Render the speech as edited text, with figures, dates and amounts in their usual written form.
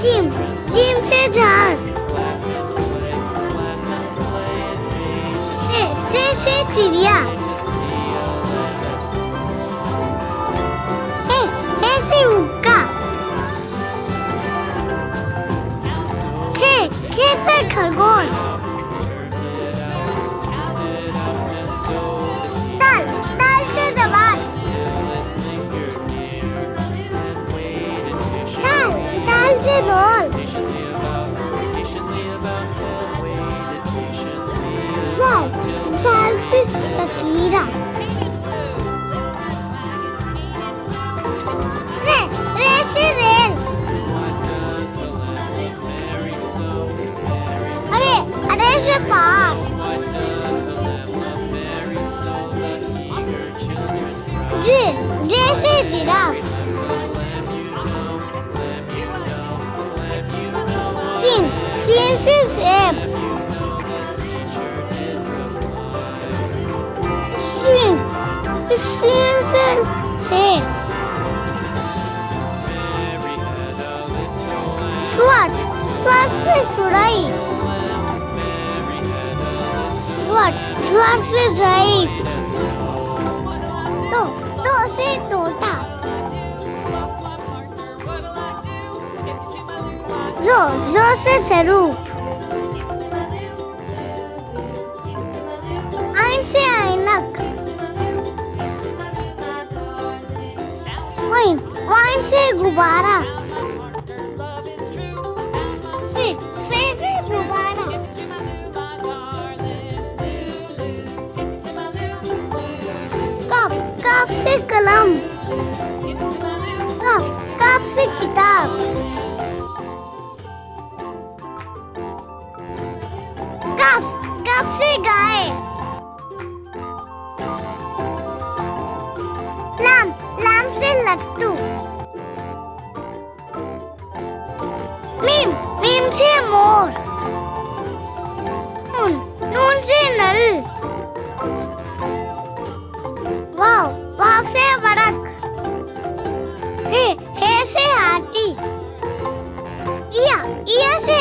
gym gym से जहाज चे से चिड़िया हे से हुक्का खे से खरगोश ताल से दवात ताल से रोल साल से सकीरा रे से रेल अरे से पार जे से जिराफ सीन से सेब सीन से सेब स्वाट से सुराई स्वाट से जाई तो से तोता जो से ज़रूर आइन से ऐनक वाइन से गुब्बारा फिर से गुब्बारा कप से कलम कप से किताब कप से गाय लाम से लट्टू मीम से मोर नून से नल वाव से वड़क हे से हाथी इया से